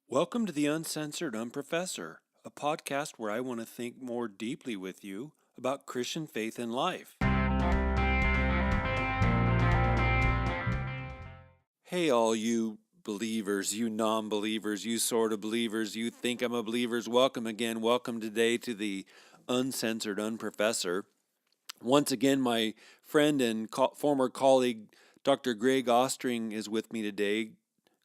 Welcome to the Uncensored Unprofessor, a podcast where I want to think more deeply with you about Christian faith and life. Hey, all you believers, you non-believers, you sort of believers, you think I'm a believers, welcome again. Welcome today to the Uncensored Unprofessor. Once again, my friend and former colleague, Dr. Greg Austring, is with me today.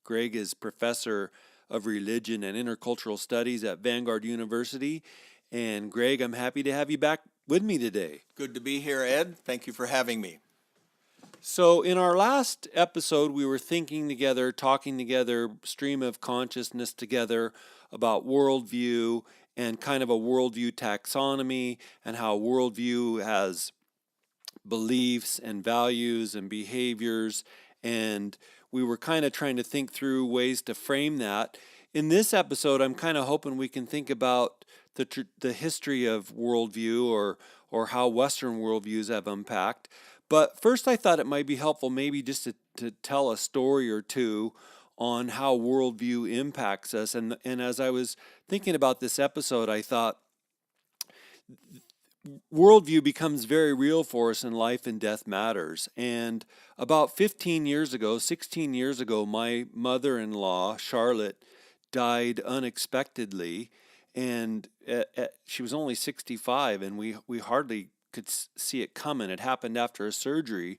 Greg is professor of religion and intercultural studies at Vanguard University. And Greg, I'm happy to have you back with me today. Good to be here, Ed. Thank you for having me. So in our last episode, we were thinking together, talking together, stream of consciousness together about worldview and kind of a worldview taxonomy and how worldview has beliefs and values and behaviors, and we were kind of trying to think through ways to frame that. In this episode, I'm kind of hoping we can think about the history of worldview or how Western worldviews have unpacked. But first, I thought it might be helpful maybe just to tell a story or two on how worldview impacts us. And as I was thinking about this episode, I thought worldview becomes very real for us in life and death matters. And about 16 years ago, my mother-in-law, Charlotte, died unexpectedly. And she was only 65, and we hardly could see it coming. It happened after a surgery.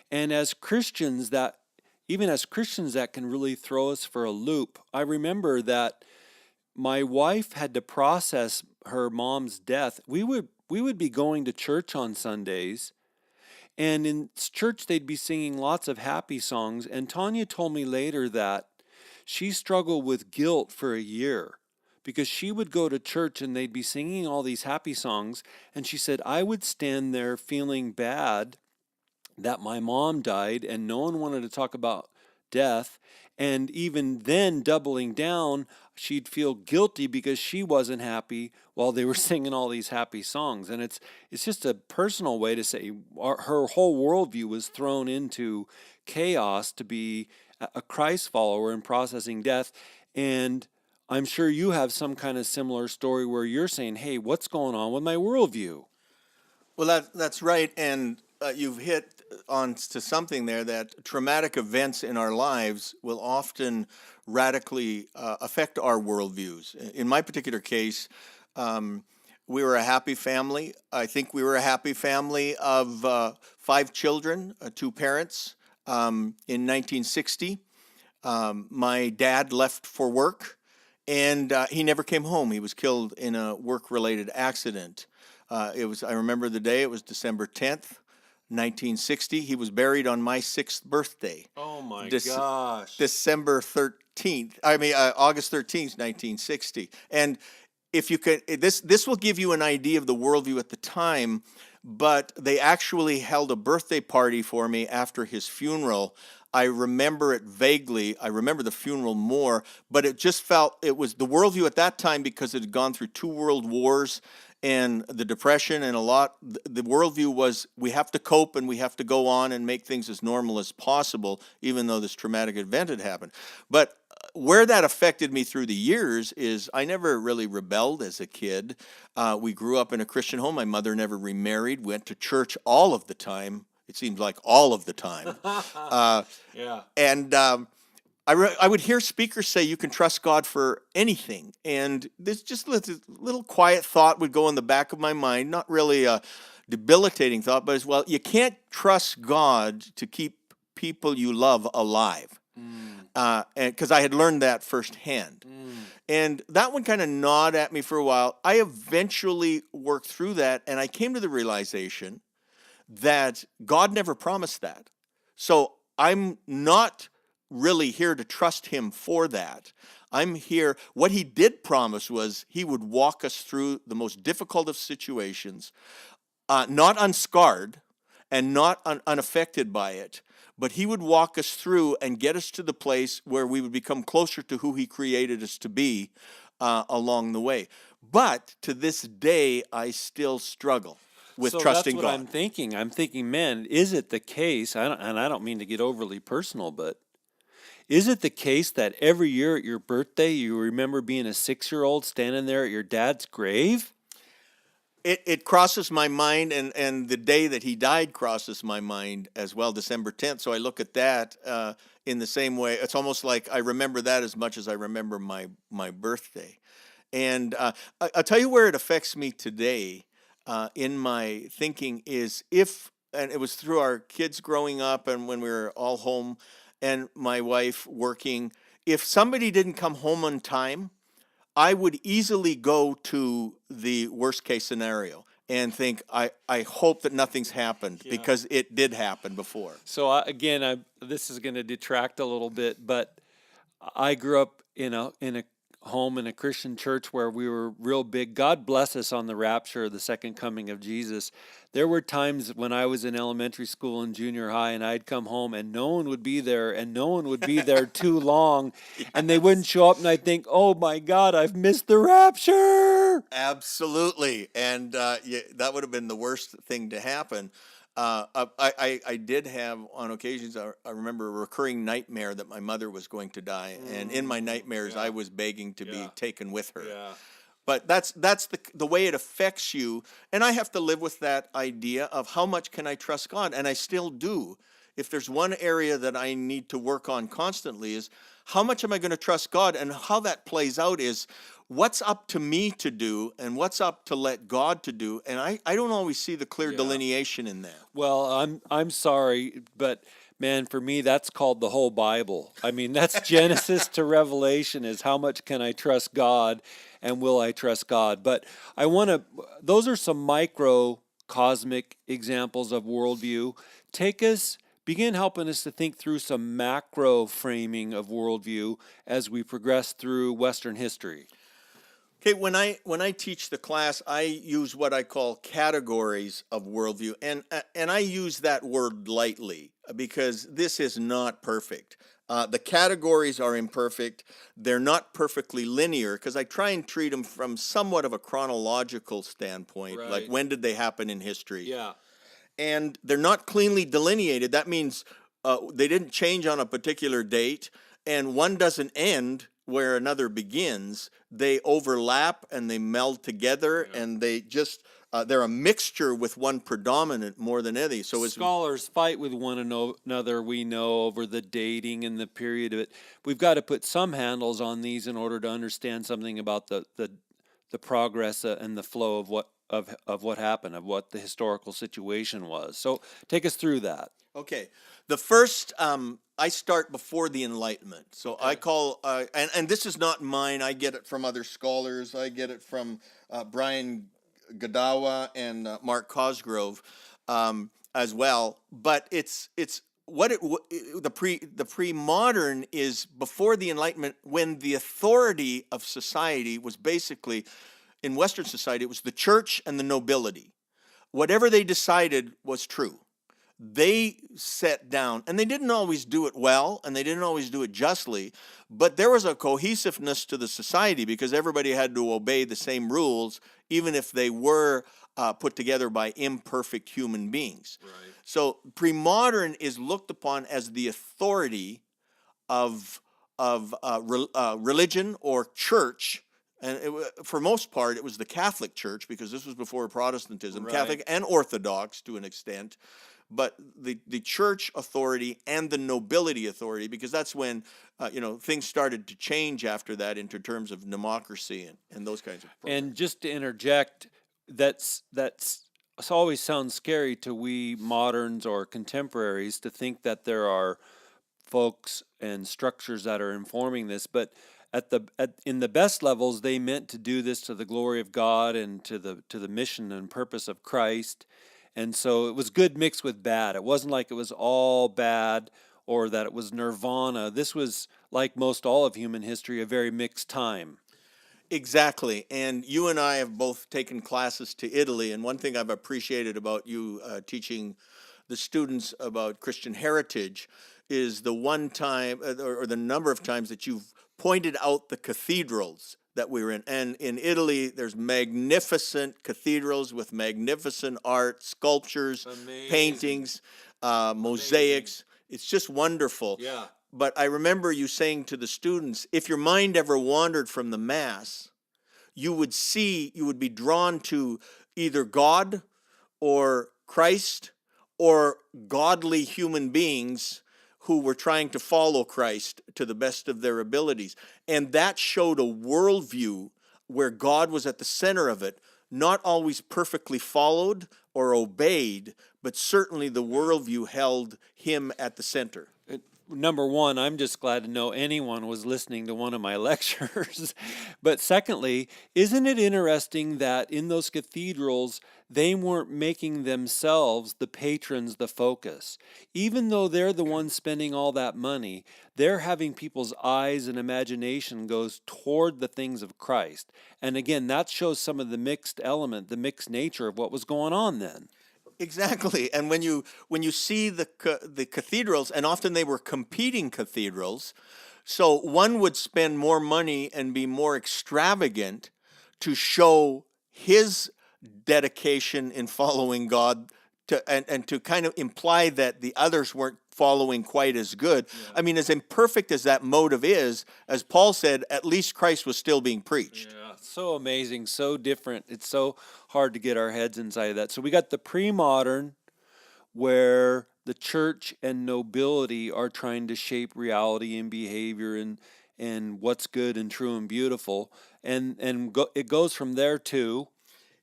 And even as Christians, that can really throw us for a loop. I remember that my wife had to process her mom's death. We would be going to church on Sundays, and in church they'd be singing lots of happy songs. And Tanya told me later that she struggled with guilt for a year because she would go to church and they'd be singing all these happy songs, and she said, I would stand there feeling bad that my mom died and no one wanted to talk about death. And even then, doubling down, she'd feel guilty because she wasn't happy while they were singing all these happy songs. And it's just a personal way to say her whole worldview was thrown into chaos to be a Christ follower and processing death. And I'm sure you have some kind of similar story where you're saying, hey, what's going on with my worldview? Well, that's right, and you've hit on to something there, that traumatic events in our lives will often radically affect our worldviews. In my particular case, we were a happy family. I think we were a happy family of 5 children, 2 parents. In 1960, my dad left for work, and he never came home. He was killed in a work-related accident. I remember the day, it was December 10th, 1960. He was buried on my 6th birthday. Oh my gosh. August 13th, 1960. And if you could, this will give you an idea of the worldview at the time, but they actually held a birthday party for me after his funeral. I remember it vaguely. I remember the funeral more, but it was the worldview at that time, because it had gone through 2 world wars and the Depression, and the worldview was, we have to cope and we have to go on and make things as normal as possible, even though this traumatic event had happened. But where that affected me through the years is I never really rebelled as a kid. We grew up in a Christian home. My mother never remarried, went to church all of the time. It seems like all of the time. Yeah. And I would hear speakers say you can trust God for anything. And this just little quiet thought would go in the back of my mind, not really a debilitating thought, but as well, you can't trust God to keep people you love alive. Because I had learned that firsthand. And that one kind of gnawed at me for a while. I eventually worked through that, and I came to the realization that God never promised that. So I'm not really here to trust him for that. I'm here, what he did promise was he would walk us through the most difficult of situations, not unscarred and not unaffected by it, but he would walk us through and get us to the place where we would become closer to who he created us to be along the way. But to this day, I still struggle with trusting God. So that's what I'm thinking, man, is it the case, and I don't mean to get overly personal, but Is it the case that every year at your birthday you remember being a 6-year-old standing there at your dad's grave? It crosses my mind, and the day that he died crosses my mind as well, December 10th. So I look at that in the same way. It's almost like I remember that as much as I remember my birthday. And I'll tell you where it affects me today in my thinking is and it was through our kids growing up and when we were all home and my wife working, if somebody didn't come home on time, I would easily go to the worst case scenario and think, I hope that nothing's happened because it did happen before. So this is going to detract a little bit, but I grew up in a home in a Christian church where we were real big. God bless us on the rapture, the second coming of Jesus. There were times when I was in elementary school and junior high, and I'd come home and no one would be there, and no one would be there too long, and they wouldn't show up, and I'd think, oh my God, I've missed the rapture. Absolutely, and that would have been the worst thing to happen. I did have on occasions. I remember a recurring nightmare that my mother was going to die, and in my nightmares, I was begging to be taken with her. But that's the way it affects you, and I have to live with that idea of how much can I trust God, and I still do. If there's one area that I need to work on constantly is how much am I going to trust God, and how that plays out is what's up to me to do and what's up to let God to do, and I don't always see the clear delineation in that. Well, I'm sorry, but man, for me, that's called the whole Bible. I mean, that's Genesis to Revelation is how much can I trust God and will I trust God? But those are some microcosmic examples of worldview. Begin helping us to think through some macro framing of worldview as we progress through Western history. Okay, when I teach the class, I use what I call categories of worldview, and I use that word lightly because this is not perfect. The categories are imperfect. They're not perfectly linear because I try and treat them from somewhat of a chronological standpoint, like when did they happen in history? Yeah. And they're not cleanly delineated. That means they didn't change on a particular date, and one doesn't end where another begins. They overlap and they meld together, and they just they're a mixture with one predominant more than any. So scholars fight with one another, we know, over the dating and the period of it. We've got to put some handles on these in order to understand something about the progress and the flow of what happened, of what the historical situation was. So take us through that. Okay. The first, I start before the Enlightenment. So I call, and this is not mine. I get it from other scholars. I get it from Brian Godawa and Mark Cosgrove as well. But it's the pre-modern is before the Enlightenment, when the authority of society was basically, in Western society, it was the church and the nobility. Whatever they decided was true. They set down, and they didn't always do it well, and they didn't always do it justly, but there was a cohesiveness to the society because everybody had to obey the same rules, even if they were put together by imperfect human beings. Right. So pre-modern is looked upon as the authority of religion or church. And for most part, it was the Catholic Church because this was before Protestantism, right. Catholic and Orthodox to an extent. But the church authority and the nobility authority, because that's when things started to change after that into terms of democracy and those kinds of programs. And just to interject, that's it always sounds scary to we moderns or contemporaries to think that there are folks and structures that are informing this, but in the best levels, they meant to do this to the glory of God and to the mission and purpose of Christ. And so it was good mixed with bad. It wasn't like it was all bad or that it was nirvana. This was, like most all of human history, a very mixed time. Exactly. And you and I have both taken classes to Italy. And one thing I've appreciated about you teaching the students about Christian heritage is the one time or the number of times that you've pointed out the cathedrals that we were in. And in Italy, there's magnificent cathedrals with magnificent art, sculptures, amazing. Paintings, mosaics. It's just wonderful. Yeah. But I remember you saying to the students, if your mind ever wandered from the Mass, you would be drawn to either God or Christ or godly human beings who were trying to follow Christ to the best of their abilities. And that showed a worldview where God was at the center of it, not always perfectly followed or obeyed, but certainly the worldview held him at the center. Number one, I'm just glad to know anyone was listening to one of my lectures. But secondly, isn't it interesting that in those cathedrals, they weren't making themselves the patrons the focus? Even though they're the ones spending all that money, they're having people's eyes and imagination goes toward the things of Christ. And again, that shows some of the mixed nature of what was going on then. Exactly, and when you see the cathedrals, and often they were competing cathedrals, so one would spend more money and be more extravagant to show his dedication in following God, and to kind of imply that the others weren't following quite as good. I mean, as imperfect as that motive is, as Paul said, at least Christ was still being preached. Yeah, so amazing, so different. It's so hard to get our heads inside of that. So we got the pre-modern, where the church and nobility are trying to shape reality and behavior and what's good and true and beautiful. It goes from there to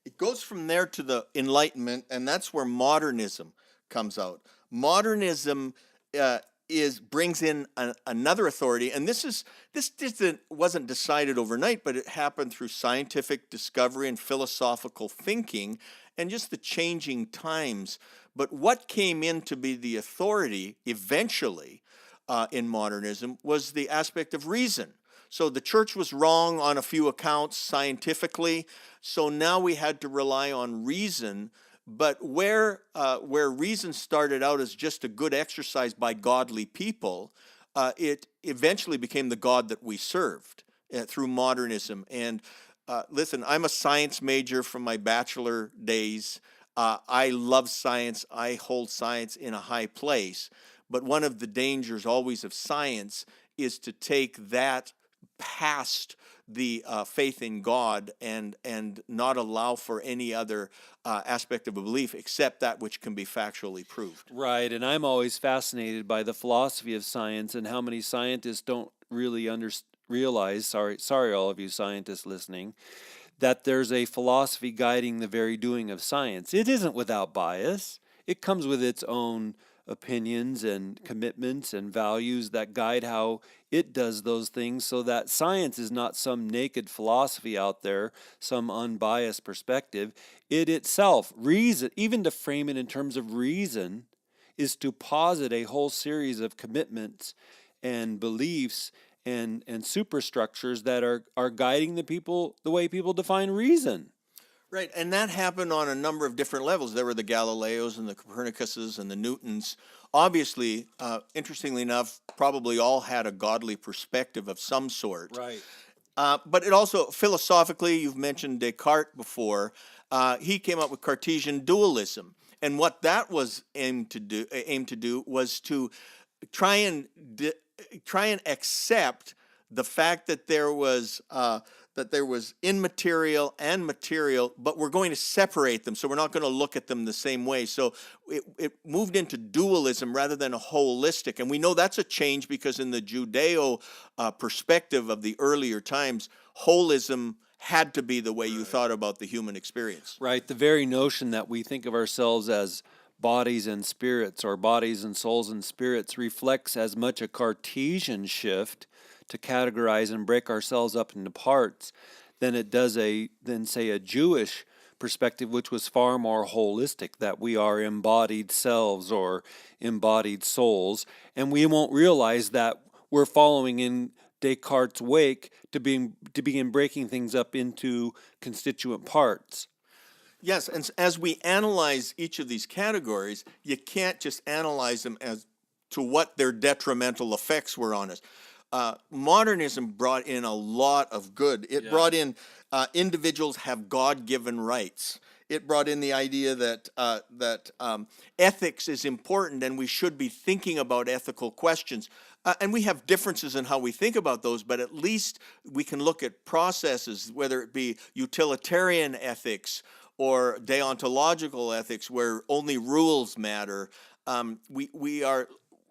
It goes from there to the Enlightenment, and that's where modernism comes out. Modernism brings in another authority, and this wasn't decided overnight, but it happened through scientific discovery and philosophical thinking, and just the changing times. But what came in to be the authority eventually in modernism was the aspect of reason. So the church was wrong on a few accounts scientifically, so now we had to rely on reason. But where reason started out as just a good exercise by godly people, it eventually became the God that we served through modernism. And listen, I'm a science major from my bachelor days. I love science. I hold science in a high place. But one of the dangers always of science is to take that past the faith in God and not allow for any other aspect of a belief except that which can be factually proved. right. And I'm always fascinated by the philosophy of science and how many scientists don't really realize. Sorry, all of you scientists listening, that there's a philosophy guiding the very doing of science. It isn't without bias. It comes with its own opinions and commitments and values that guide how it does those things, so that science is not some naked philosophy out there, some unbiased perspective. It itself, reason, even to frame it in terms of reason, is to posit a whole series of commitments and beliefs and superstructures that are guiding the way people define reason. Right, and that happened on a number of different levels. There were the Galileos and the Copernicuses and the Newtons. Obviously, interestingly enough, probably all had a godly perspective of some sort. Right. But it also, philosophically, you've mentioned Descartes before. He came up with Cartesian dualism, and what that was aimed to do was to try and accept the fact that there was immaterial and material, but we're going to separate them, so we're not going to look at them the same way. So it moved into dualism rather than a holistic, and we know that's a change because in the Judeo perspective of the earlier times, holism had to be the way you thought about the human experience. Right. The very notion that we think of ourselves as bodies and spirits, or bodies and souls and spirits, reflects as much a Cartesian shift to categorize and break ourselves up into parts than it does say a Jewish perspective, which was far more holistic, that we are embodied selves or embodied souls, and we won't realize that we're following in Descartes' wake to begin breaking things up into constituent parts. Yes, and as we analyze each of these categories, you can't just analyze them as to what their detrimental effects were on us. Modernism brought in a lot of good. It brought in individuals have God-given rights. It brought in the idea that ethics is important and we should be thinking about ethical questions. And we have differences in how we think about those, but at least we can look at processes, whether it be utilitarian ethics or deontological ethics, where only rules matter. We are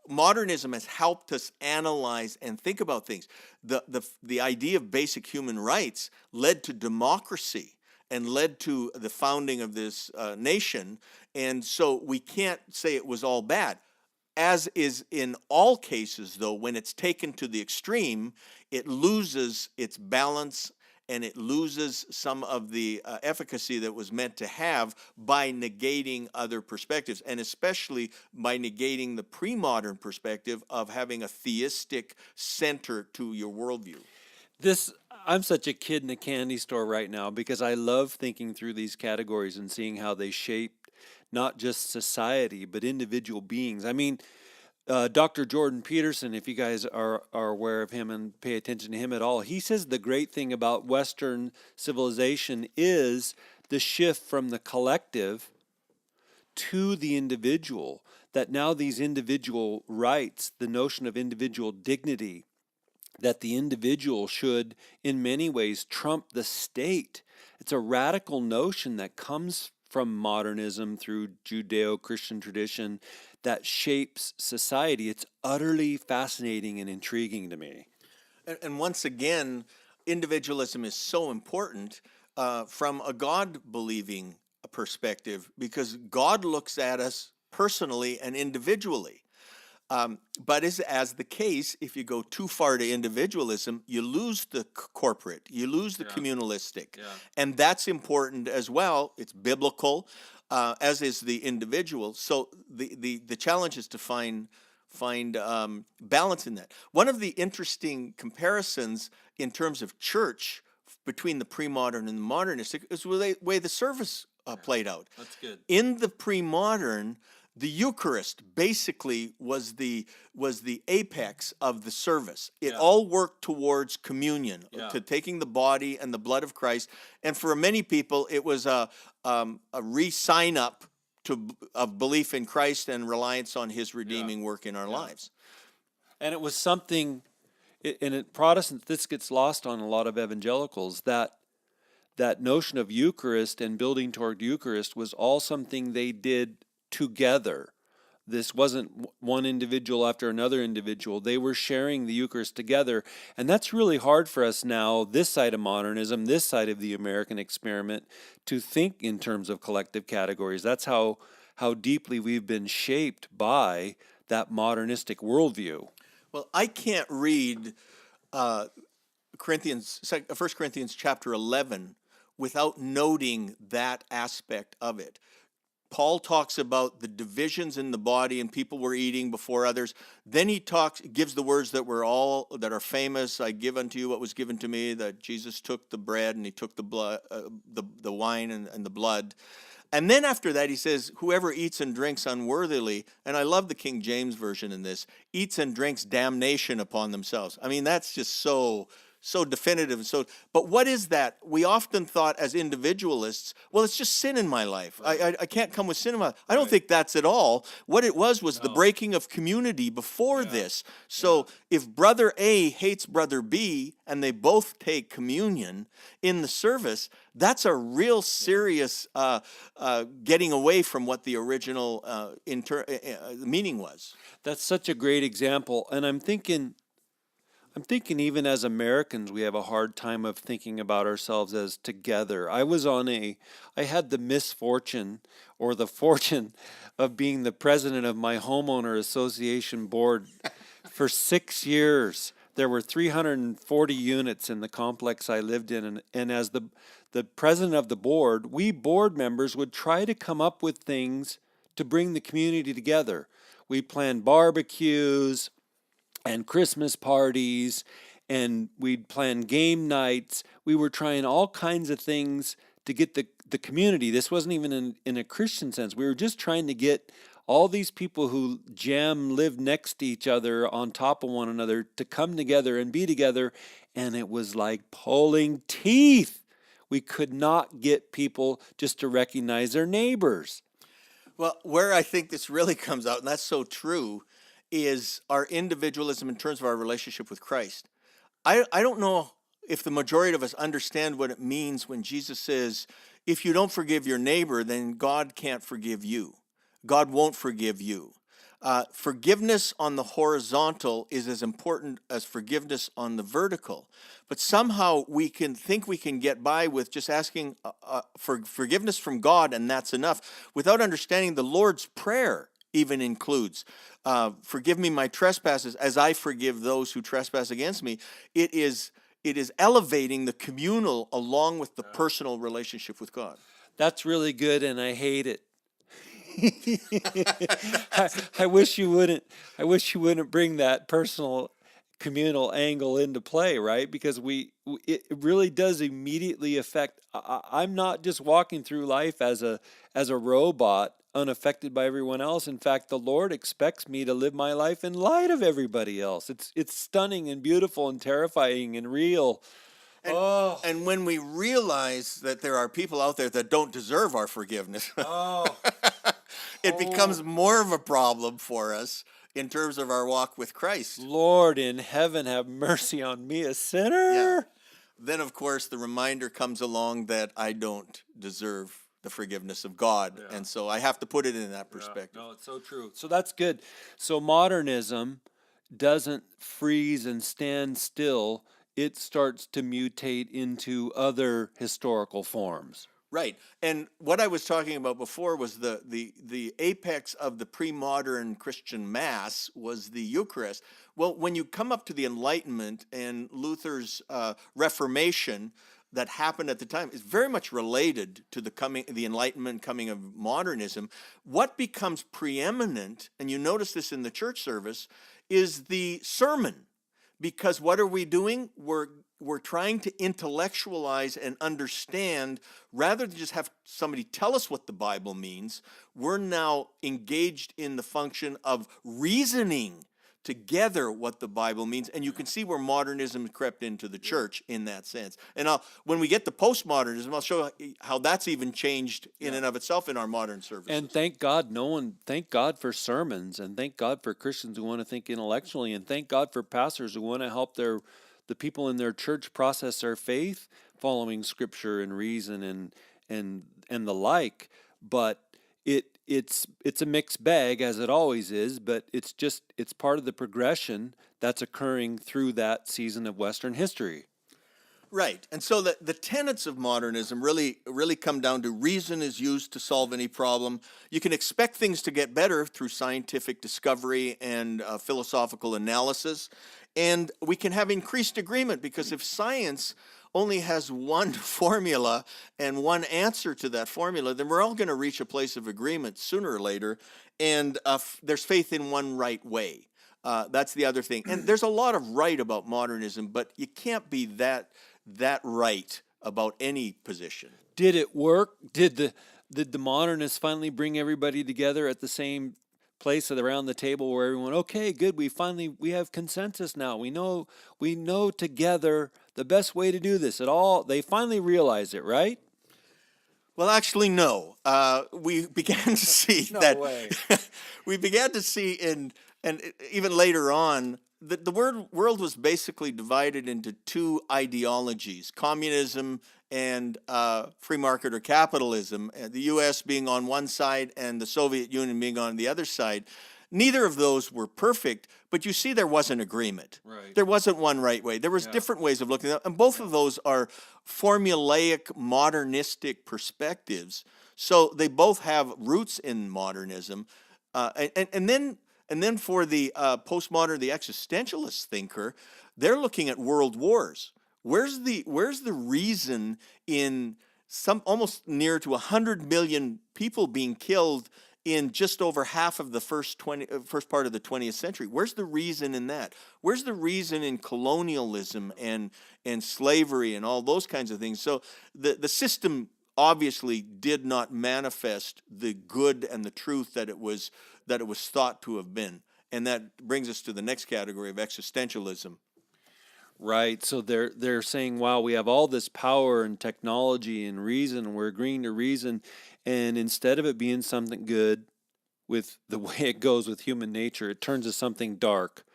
Modernism has helped us analyze and think about things. The idea of basic human rights led to democracy and led to the founding of this nation, and so we can't say it was all bad. As is in all cases, though, when it's taken to the extreme, it loses its balance and it loses some of the efficacy that was meant to have by negating other perspectives, and especially by negating the pre-modern perspective of having a theistic center to your worldview. I'm such a kid in a candy store right now because I love thinking through these categories and seeing how they shape not just society but individual beings. I mean, Dr. Jordan Peterson, if you guys are aware of him and pay attention to him at all, he says the great thing about Western civilization is the shift from the collective to the individual, that now these individual rights, the notion of individual dignity, that the individual should in many ways trump the state. It's a radical notion that comes from modernism through Judeo-Christian tradition that shapes society. It's utterly fascinating and intriguing to me. And once again, individualism is so important from a God-believing perspective, because God looks at us personally and individually. But as the case, if you go too far to individualism, you lose the corporate, you lose the communalistic. And that's important as well. It's biblical, as is the individual. So the challenge is to find balance in that. One of the interesting comparisons in terms of church between the pre-modern and the modernistic is the way the service played out. That's good. In the pre-modern, the Eucharist basically was the apex of the service. It all worked towards communion, to taking the body and the blood of Christ. And for many people, it was a re-sign up of belief in Christ and reliance on His redeeming work in our lives. And it was something, in Protestants, this gets lost on a lot of evangelicals, that notion of Eucharist and building toward Eucharist was all something they did together. This wasn't one individual after another individual. They were sharing the Eucharist together. And that's really hard for us now, this side of modernism, this side of the American experiment, to think in terms of collective categories. That's how deeply we've been shaped by that modernistic worldview. Well, I can't read 1 Corinthians chapter 11 without noting that aspect of it. Paul talks about the divisions in the body, and people were eating before others. Then he gives the words that are famous. I give unto you what was given to me. That Jesus took the bread and he took the blood, the wine and the blood. And then after that, he says, whoever eats and drinks unworthily, and I love the King James Version in this, eats and drinks damnation upon themselves. I mean, that's just so definitive. But what is that? We often thought as individualists, well, it's just sin in my life. Right. I can't come with sin in my life. I don't think that's at all. What it was the breaking of community before this. So if brother A hates brother B and they both take communion in the service, that's a real serious getting away from what the original meaning was. That's such a great example. And I'm thinking even as Americans, we have a hard time of thinking about ourselves as together. I had the misfortune or the fortune of being the president of my homeowner association board for 6 years. There were 340 units in the complex I lived in. And as the president of the board, we board members would try to come up with things to bring the community together. We planned barbecues and Christmas parties, and we'd plan game nights. We were trying all kinds of things to get the community. This wasn't even in a Christian sense. We were just trying to get all these people who live next to each other on top of one another to come together and be together, and it was like pulling teeth. We could not get people just to recognize their neighbors. Well, where I think this really comes out, and that's so true, is our individualism in terms of our relationship with Christ. I don't know if the majority of us understand what it means when Jesus says, if you don't forgive your neighbor, then God can't forgive you. God won't forgive you. Forgiveness on the horizontal is as important as forgiveness on the vertical. But somehow we can get by with just asking for forgiveness from God, and that's enough, without understanding the Lord's Prayer even includes, forgive me my trespasses as I forgive those who trespass against me. It is elevating the communal along with the personal relationship with God. That's really good, and I hate it. I wish you wouldn't. I wish you wouldn't bring that personal, communal angle into play, right? Because it really does immediately affect. I'm not just walking through life as a robot, unaffected by everyone else. In fact, the Lord expects me to live my life in light of everybody else. It's stunning and beautiful and terrifying and real. And when we realize that there are people out there that don't deserve our forgiveness, it becomes more of a problem for us in terms of our walk with Christ. Lord in heaven, have mercy on me, a sinner. Yeah. Then, of course, the reminder comes along that I don't deserve the forgiveness of God. Yeah. And so I have to put it in that perspective. No, it's so true. So that's good. So modernism doesn't freeze and stand still. It starts to mutate into other historical forms. Right. And what I was talking about before was the apex of the pre-modern Christian Mass was the Eucharist. Well, when you come up to the Enlightenment and Luther's Reformation that happened at the time, is very much related to the Enlightenment coming of modernism. What becomes preeminent, and you notice this in the church service, is the sermon. Because what are we doing? We're trying to intellectualize and understand, rather than just have somebody tell us what the Bible means. We're now engaged in the function of reasoning together what the Bible means. And you can see where modernism crept into the church in that sense. And when we get to postmodernism, I'll show how that's even changed in and of itself in our modern services. And thank God for sermons, and thank God for Christians who want to think intellectually, and thank God for pastors who want to help the people in their church process their faith, following Scripture and reason and the like. But it's a mixed bag, as it always is, but it's part of the progression that's occurring through that season of Western history. Right. And so the tenets of modernism really come down to reason is used to solve any problem. You can expect things to get better through scientific discovery and philosophical analysis. And we can have increased agreement, because if science only has one formula and one answer to that formula, then we're all going to reach a place of agreement sooner or later. And there's faith in one right way. That's the other thing. And there's a lot of right about modernism, but you can't be that right about any position. Did it work? Did the modernists finally bring everybody together at the same place around the table where everyone, okay, good, we have consensus now. We know together the best way to do this at all. They finally realized it, right? Well, actually, no. We began to see No that. way. We began to see and even later on, the world was basically divided into two ideologies: communism and free market or capitalism. The U.S. being on one side and the Soviet Union being on the other side. Neither of those were perfect, but you see there wasn't agreement. Right. There wasn't one right way. There was different ways of looking at it, and both of those are formulaic, modernistic perspectives. So they both have roots in modernism. And then for the postmodern, the existentialist thinker, they're looking at world wars. Where's the reason in some almost near to 100 million people being killed in just over half of the first part of the 20th century? Where's the reason in that? Where's the reason in colonialism and slavery and all those kinds of things? So the system obviously did not manifest the good and the truth that it was thought to have been. And that brings us to the next category of existentialism. Right. So they're saying, wow, we have all this power and technology and reason, and we're agreeing to reason, and instead of it being something good, with the way it goes with human nature. It turns to something dark,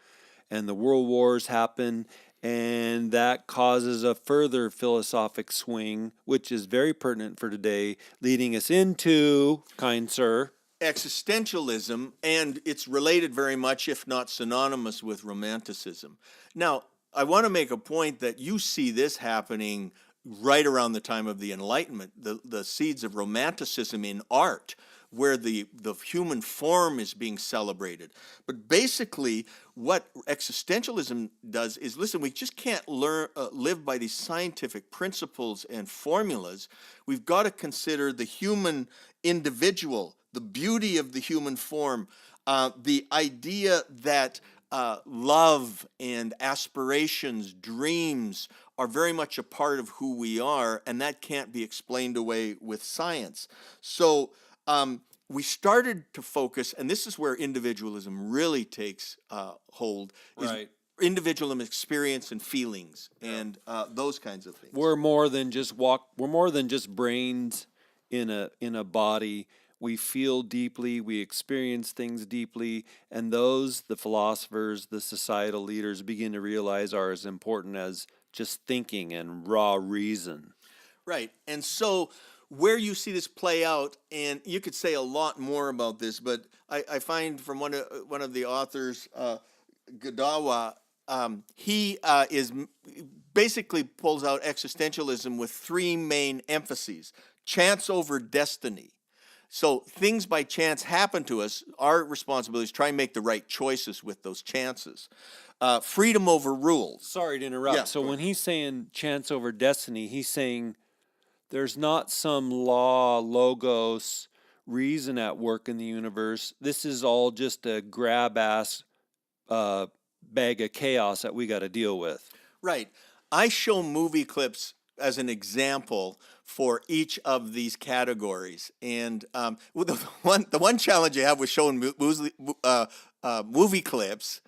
and the world wars happen, and that causes a further philosophic swing, which is very pertinent for today, leading us into, kind sir, existentialism, and it's related very much, if not synonymous, with romanticism. Now, I want to make a point that you see this happening right around the time of the Enlightenment, the seeds of romanticism in art, where the human form is being celebrated. But basically, what existentialism does is, listen, we just can't live by these scientific principles and formulas. We've got to consider the human individual, the beauty of the human form, the idea that love and aspirations, dreams are very much a part of who we are, and that can't be explained away with science. So we started to focus, and this is where individualism really takes hold, is right? individualism, experience and feelings, and those kinds of things. We're more than just brains in a body. We feel deeply, we experience things deeply, and those, the philosophers, the societal leaders, begin to realize are as important as just thinking and raw reason. Right. And so where you see this play out, and you could say a lot more about this, but I find from one of the authors, Gadawa, he is basically pulls out existentialism with three main emphases: chance over destiny. So things by chance happen to us. Our responsibility is try and make the right choices with those chances. Freedom over rules. Sorry to interrupt. Yeah, So when he's saying chance over destiny, he's saying there's not some law, logos, reason at work in the universe. This is all just a grab-ass bag of chaos that we got to deal with. Right. I show movie clips as an example for each of these categories. And the one challenge you have with showing movie clips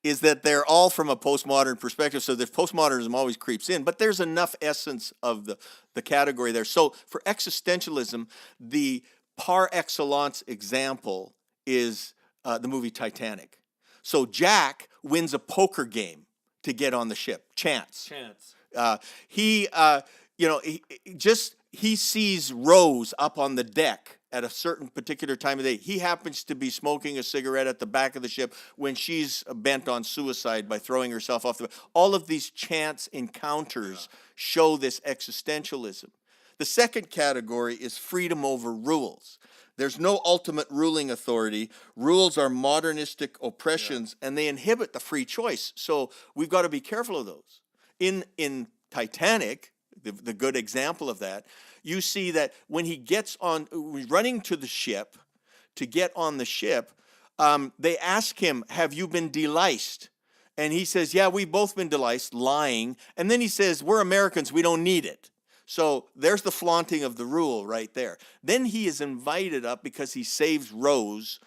is that they're all from a postmodern perspective, so the postmodernism always creeps in, but there's enough essence of the category there. So for existentialism, the par excellence example is the movie Titanic. So Jack wins a poker game to get on the ship. Chance. He sees Rose up on the deck at a certain particular time of day. He happens to be smoking a cigarette at the back of the ship when she's bent on suicide by throwing herself off the. All of these chance encounters show this existentialism. The second category is freedom over rules. There's no ultimate ruling authority. Rules are modernistic oppressions, and they inhibit the free choice. So we've got to be careful of those. In Titanic, the good example of that, you see that when he gets on, running to the ship, to get on the ship, they ask him, have you been deliced? And he says, yeah, we've both been deliced, lying. And then he says, we're Americans, we don't need it. So there's the flaunting of the rule right there. Then he is invited up because he saves Rose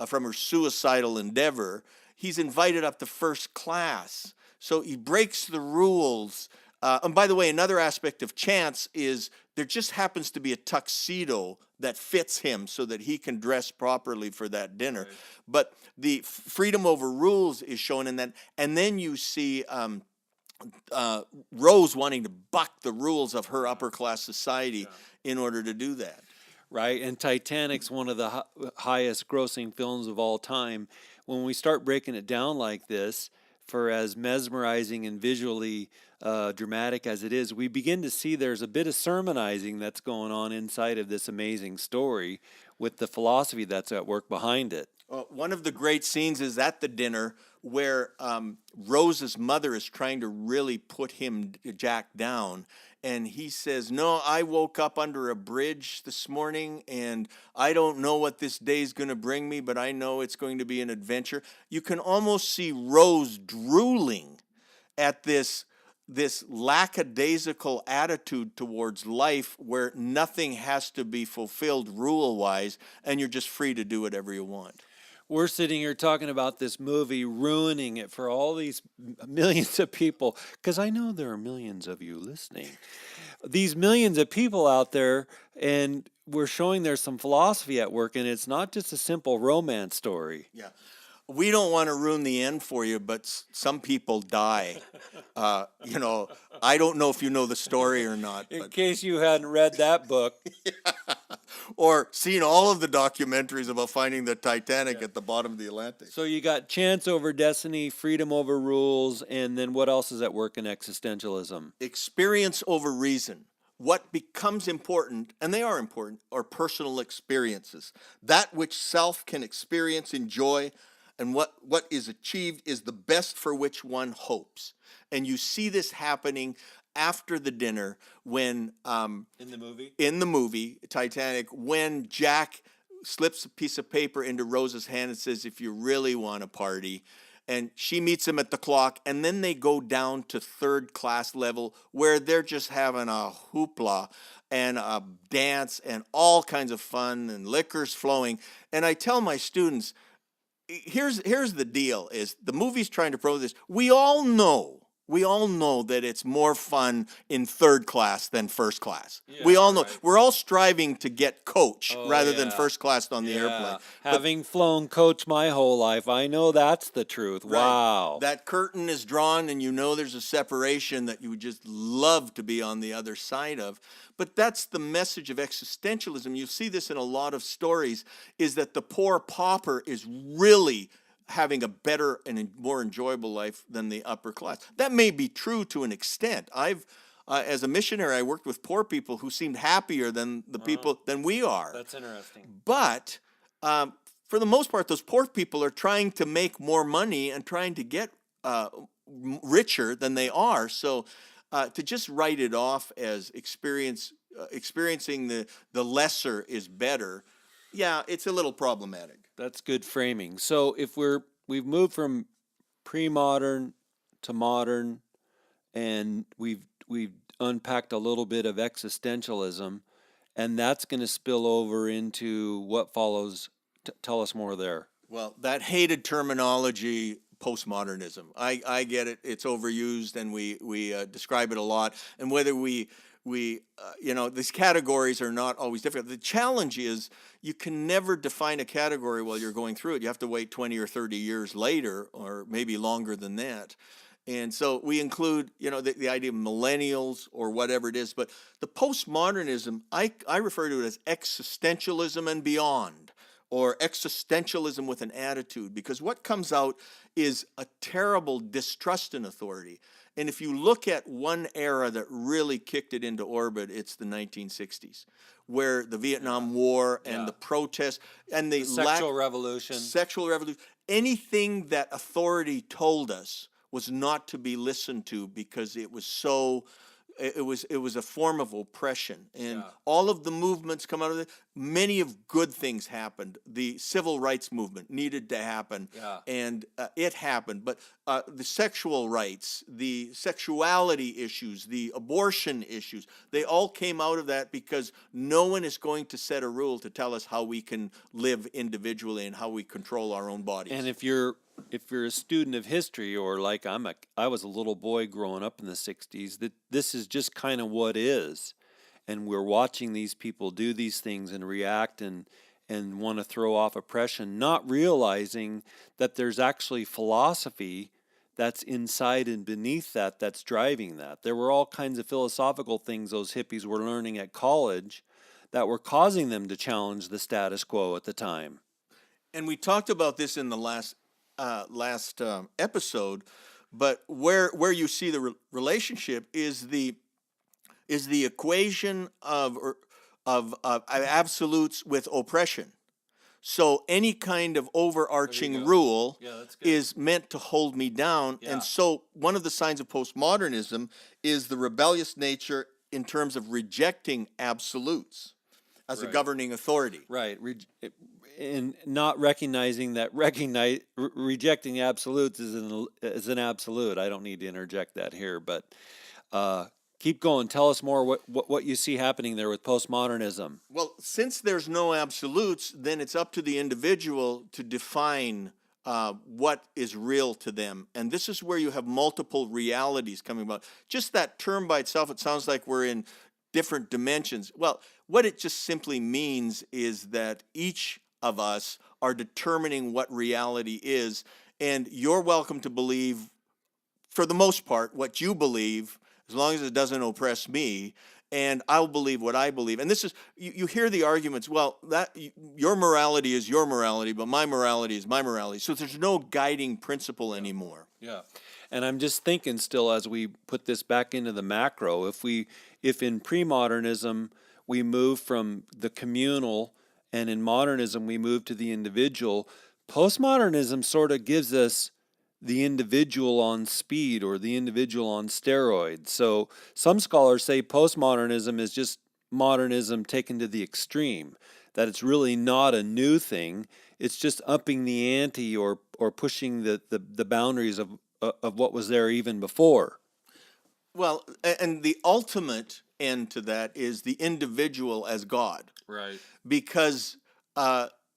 from her suicidal endeavor. He's invited up to first class. So he breaks the rules. And by the way, another aspect of chance is there just happens to be a tuxedo that fits him so that he can dress properly for that dinner. Right. But the freedom over rules is shown in that. And then you see Rose wanting to buck the rules of her upper class society in order to do that. Right, and Titanic's one of the highest grossing films of all time. When we start breaking it down like this, for as mesmerizing and visually dramatic as it is, we begin to see there's a bit of sermonizing that's going on inside of this amazing story with the philosophy that's at work behind it. One of the great scenes is at the dinner where Rose's mother is trying to really put Jack down. And he says, no, I woke up under a bridge this morning and I don't know what this day's going to bring me, but I know it's going to be an adventure. You can almost see Rose drooling at this lackadaisical attitude towards life where nothing has to be fulfilled rule-wise and you're just free to do whatever you want. We're sitting here talking about this movie, ruining it for all these millions of people, because I know there are millions of you listening. these millions of people out there, and we're showing there's some philosophy at work, and it's not just a simple romance story. Yeah. We don't want to ruin the end for you, but some people die. I don't know if you know the story or not. In case you hadn't read that book. Or seen all of the documentaries about finding the Titanic at the bottom of the Atlantic. So you got chance over destiny, freedom over rules, and then what else is at work in existentialism? Experience over reason. What becomes important, and they are important, are personal experiences. That which self can experience, enjoy, and what is achieved is the best for which one hopes. And you see this happening after the dinner when In the movie Titanic, when Jack slips a piece of paper into Rose's hand and says, if you really want to party, and she meets him at the clock, and then they go down to third class level where they're just having a hoopla and a dance and all kinds of fun and liquor's flowing. And I tell my students, here's the deal, is the movie's trying to promote this. We all know that it's more fun in third class than first class. We all know. Right. We're all striving to get coach rather than first class on the airplane. Having flown coach my whole life, I know that's the truth. Right. Wow. That curtain is drawn and you know there's a separation that you would just love to be on the other side of. But that's the message of existentialism. You see this in a lot of stories, is that the poor pauper is really having a better and more enjoyable life than the upper class. That may be true to an extent. As a missionary, I worked with poor people who seemed happier than the people than we are. That's interesting. But for the most part, those poor people are trying to make more money and trying to get richer than they are. So to just write it off as experiencing the lesser is better, yeah, it's a little problematic. That's good framing. So if we've moved from pre-modern to modern, and we've unpacked a little bit of existentialism, and that's going to spill over into what follows. Tell us more there. Well, that hated terminology, postmodernism. I get it. It's overused, and we describe it a lot. And whether we these categories are not always difficult. The challenge is you can never define a category while you're going through it. You have to wait 20 or 30 years later, or maybe longer than that. And so we include, the idea of millennials or whatever it is. But the postmodernism, I refer to it as existentialism and beyond, or existentialism with an attitude, because what comes out is a terrible distrust in authority. And if you look at one era that really kicked it into orbit, it's the 1960s, where the Vietnam War and the protests and the sexual revolution, anything that authority told us was not to be listened to, because it was a form of oppression. And all of the movements come out of it. Many of good things happened. The civil rights movement needed to happen, and it happened. But the sexual rights, the sexuality issues, the abortion issues, they all came out of that, because no one is going to set a rule to tell us how we can live individually and how we control our own bodies. And if you're a student of history, or like I was a little boy growing up in the 60s, that this is just kind of what is. And we're watching these people do these things and react and want to throw off oppression, not realizing that there's actually philosophy that's inside and beneath that's driving that. There were all kinds of philosophical things those hippies were learning at college that were causing them to challenge the status quo at the time. And we talked about this in the last episode, but where you see the relationship is the equation of absolutes with oppression. So any kind of overarching rule is meant to hold me down. And so one of the signs of postmodernism is the rebellious nature in terms of rejecting absolutes as a governing authority. Right. And not recognizing that rejecting absolutes is an absolute. I don't need to interject that here, but keep going. Tell us more what you see happening there with postmodernism. Well, since there's no absolutes, then it's up to the individual to define what is real to them. And this is where you have multiple realities coming about. Just that term by itself, it sounds like we're in different dimensions. Well, what it just simply means is that each of us are determining what reality is, and you're welcome to believe, for the most part, what you believe, as long as it doesn't oppress me, and I'll believe what I believe. And this is, you hear the arguments, well, that your morality is your morality, but my morality is my morality. So there's no guiding principle anymore. Yeah. And I'm just thinking still, as we put this back into the macro, if in pre-modernism we move from the communal, and in modernism we move to the individual, postmodernism sort of gives us the individual on speed, or the individual on steroids. So some scholars say postmodernism is just modernism taken to the extreme, that it's really not a new thing. It's just upping the ante, or pushing the boundaries of what was there even before. Well, and the ultimate end to that is the individual as God. Right. Because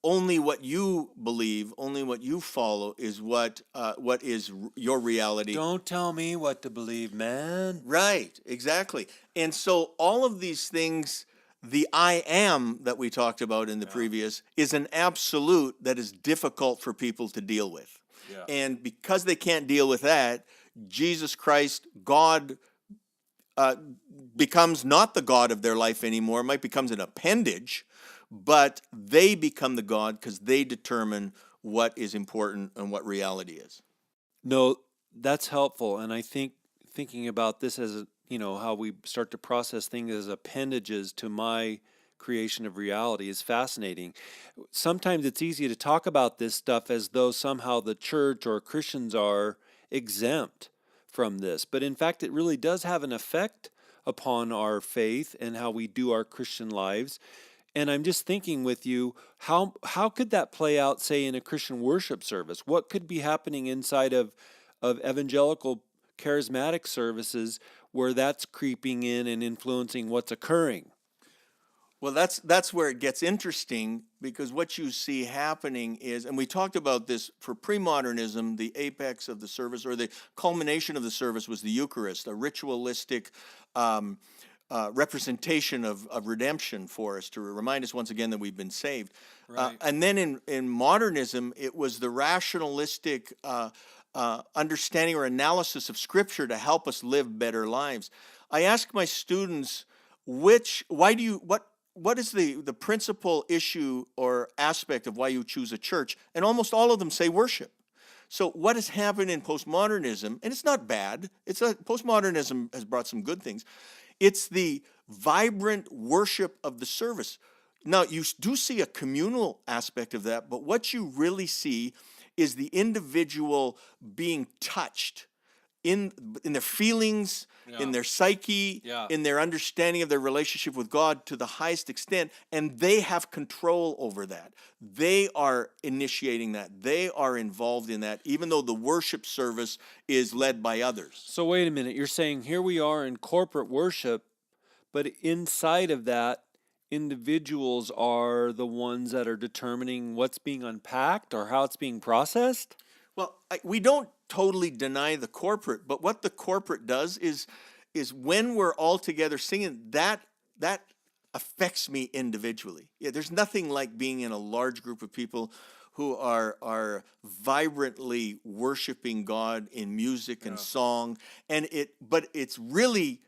only what you believe, only what you follow is what is your reality. Don't tell me what to believe, man. Right, exactly. And so all of these things, the I am that we talked about in the previous, is an absolute that is difficult for people to deal with. Yeah. And because they can't deal with that, Jesus Christ, God, becomes not the God of their life anymore. It might becomes an appendage, but they become the God because they determine what is important and what reality is. No, that's helpful. And I think thinking about this as, how we start to process things as appendages to my creation of reality is fascinating. Sometimes it's easy to talk about this stuff as though somehow the church or Christians are exempt from this. But in fact, it really does have an effect upon our faith and how we do our Christian lives. And I'm just thinking with you, how could that play out, say, in a Christian worship service? What could be happening inside of evangelical charismatic services where that's creeping in and influencing what's occurring? Well, that's where it gets interesting, because what you see happening is, and we talked about this for pre-modernism, the apex of the service, or the culmination of the service, was the Eucharist, a ritualistic representation of redemption for us, to remind us once again that we've been saved. Right. And then in modernism, it was the rationalistic understanding or analysis of Scripture to help us live better lives. I ask my students, what is the principal issue or aspect of why you choose a church? And almost all of them say worship. So what has happened in postmodernism, and it's not bad, postmodernism has brought some good things. It's the vibrant worship of the service. Now, you do see a communal aspect of that, but what you really see is the individual being touched in their feelings, in their psyche, in their understanding of their relationship with God to the highest extent, and they have control over that. They are initiating that. They are involved in that, even though the worship service is led by others. So wait a minute, you're saying here we are in corporate worship, but inside of that, individuals are the ones that are determining what's being unpacked or how it's being processed? Well, we don't totally deny the corporate, but what the corporate does is when we're all together singing, that affects me individually. Yeah, there's nothing like being in a large group of people who are vibrantly worshiping God in music and song, but it's really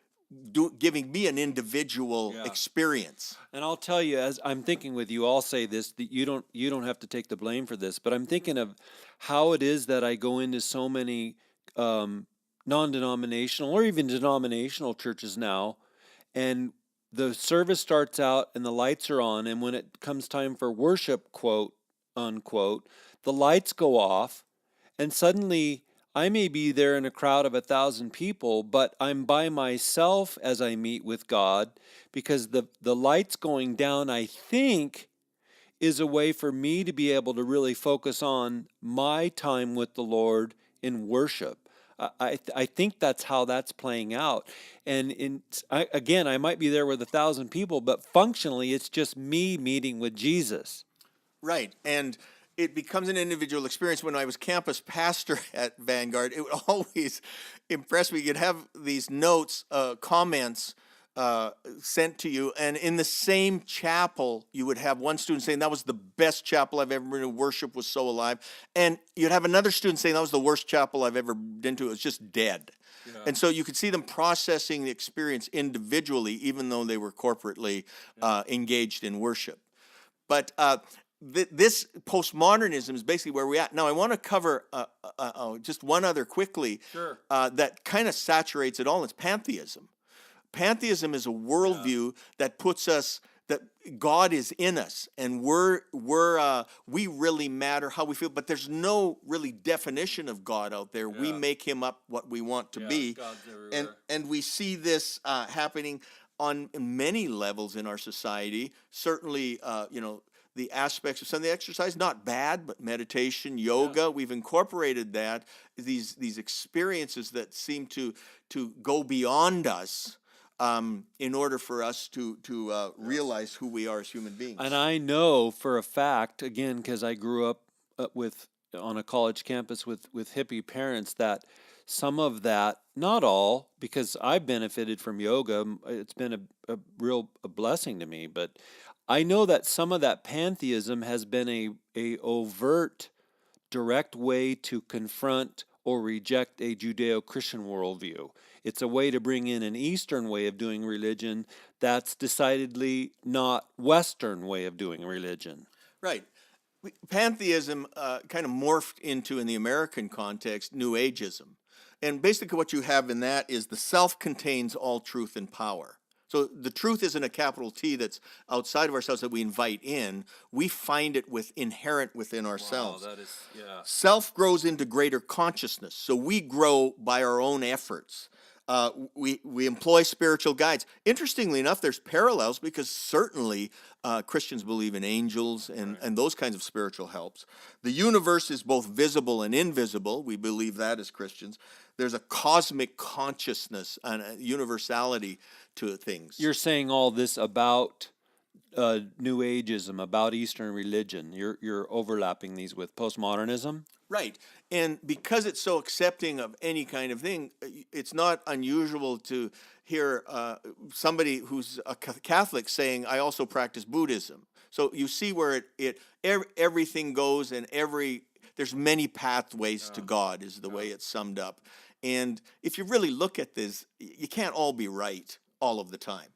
giving me an individual experience. And I'll tell you, as I'm thinking with you, I'll say this, that you don't have to take the blame for this, but I'm thinking of how it is that I go into so many non-denominational or even denominational churches now, and the service starts out and the lights are on, and when it comes time for worship, quote unquote, the lights go off, and suddenly I may be there in a crowd of 1,000 people, but I'm by myself as I meet with God, because the lights going down, I think, is a way for me to be able to really focus on my time with the Lord in worship. I think that's how that's playing out. And again, I might be there with 1,000 people, but functionally it's just me meeting with Jesus. Right. And it becomes an individual experience. When I was campus pastor at Vanguard, it would always impress me. You'd have these notes, comments sent to you, and in the same chapel, you would have one student saying, that was the best chapel I've ever been to, worship was so alive. And you'd have another student saying, that was the worst chapel I've ever been to, it was just dead. Yeah. And so you could see them processing the experience individually, even though they were corporately engaged in worship. But this postmodernism is basically where we're at. Now, I want to cover just one other quickly. Sure. That kind of saturates it all. It's pantheism. Pantheism is a worldview that puts us, that God is in us, and we really matter how we feel. But there's no really definition of God out there. We make him up what we want to be, God's everywhere. and we see this happening on many levels in our society. Certainly, the aspects of Sunday exercise, not bad, but meditation, yoga, we've incorporated that, these experiences that seem to go beyond us, in order for us to realize who we are as human beings. And I know for a fact, again, because I grew up on a college campus with hippie parents, that some of that, not all, because I benefited from yoga, it's been a real blessing to me, but I know that some of that pantheism has been a overt, direct way to confront or reject a Judeo-Christian worldview. It's a way to bring in an Eastern way of doing religion that's decidedly not Western way of doing religion. Right. Pantheism kind of morphed into, in the American context, New Ageism. And basically what you have in that is the self contains all truth and power. So the truth isn't a capital T that's outside of ourselves that we invite in. We find it inherent within ourselves. Wow, that is, yeah. Self grows into greater consciousness. So we grow by our own efforts. We employ spiritual guides. Interestingly enough, there's parallels, because certainly Christians believe in angels and those kinds of spiritual helps. The universe is both visible and invisible. We believe that as Christians. There's a cosmic consciousness and a universality to things. You're saying all this about New Ageism, about Eastern religion. You're overlapping these with postmodernism? Right. And because it's so accepting of any kind of thing, it's not unusual to hear somebody who's a Catholic saying, I also practice Buddhism. So you see where everything goes, and there's many pathways to God is the way it's summed up. And if you really look at this, you can't all be right all of the time,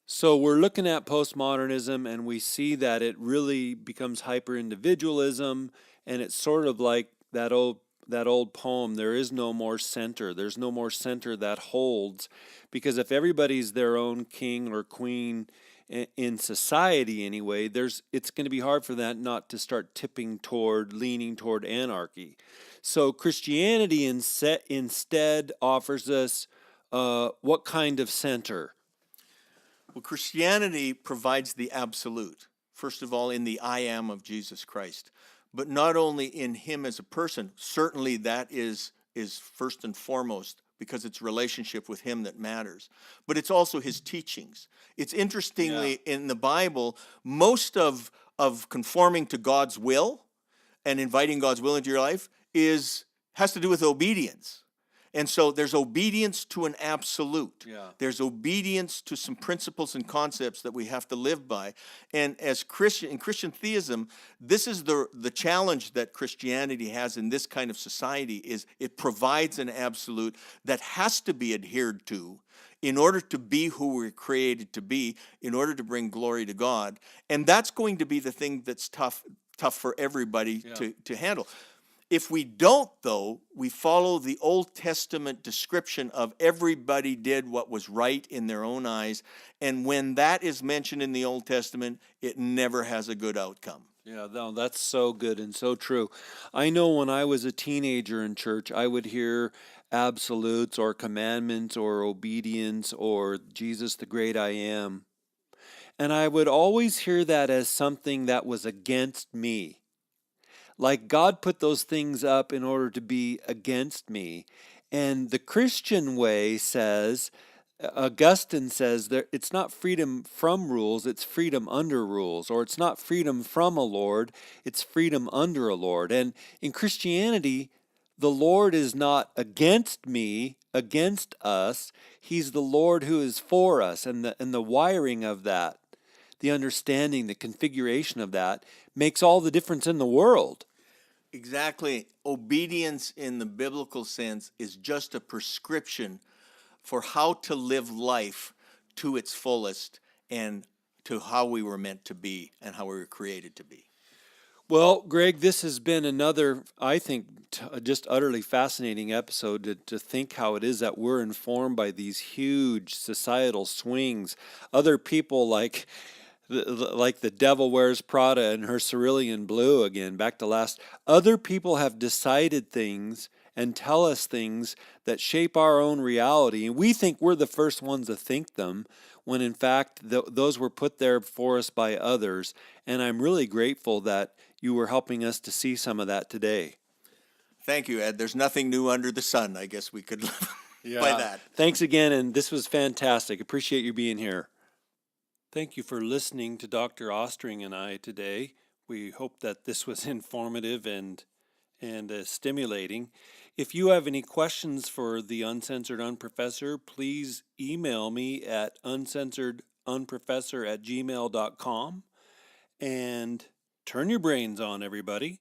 So we're looking at postmodernism, and we see that it really becomes hyper-individualism, and it's sort of like that old poem, there is no more center. There's no more center that holds, because if everybody's their own king or queen in society anyway, it's going to be hard for that not to start leaning toward anarchy. So Christianity instead offers us what kind of center? Well, Christianity provides the absolute, first of all, in the I am of Jesus Christ. But not only in him as a person, certainly that is first and foremost, because it's relationship with him that matters. But it's also his teachings. It's interestingly, in the Bible, most of conforming to God's will and inviting God's will into your life has to do with obedience. And so there's obedience to an absolute. Yeah. There's obedience to some principles and concepts that we have to live by. And as in Christian theism, this is the challenge that Christianity has in this kind of society, is it provides an absolute that has to be adhered to in order to be who we're created to be, in order to bring glory to God. And that's going to be the thing that's tough for everybody to handle. If we don't, though, we follow the Old Testament description of everybody did what was right in their own eyes. And when that is mentioned in the Old Testament, it never has a good outcome. Yeah, no, that's so good and so true. I know when I was a teenager in church, I would hear absolutes or commandments or obedience or Jesus the great I am. And I would always hear that as something that was against me. Like God put those things up in order to be against me. And the Christian way says, Augustine says, it's not freedom from rules, it's freedom under rules. Or it's not freedom from a Lord, it's freedom under a Lord. And in Christianity, the Lord is not against me, against us. He's the Lord who is for us, and the wiring of that, the understanding, the configuration of that makes all the difference in the world. Exactly. Obedience in the biblical sense is just a prescription for how to live life to its fullest and to how we were meant to be and how we were created to be. Well, Greg, this has been another, I think, just utterly fascinating episode to think how it is that we're informed by these huge societal swings. Other people like the Devil Wears Prada and her cerulean blue again, back to last. Other people have decided things and tell us things that shape our own reality, and we think we're the first ones to think them, when in fact those were put there for us by others. And I'm really grateful that you were helping us to see some of that today. Thank you, Ed. There's nothing new under the sun, I guess we could by that. Thanks again, and this was fantastic. Appreciate you being here. Thank you for listening to Dr. Austring and I today. We hope that this was informative and stimulating. If you have any questions for the Uncensored Unprofessor, please email me at uncensoredunprofessor@gmail.com. And turn your brains on, everybody.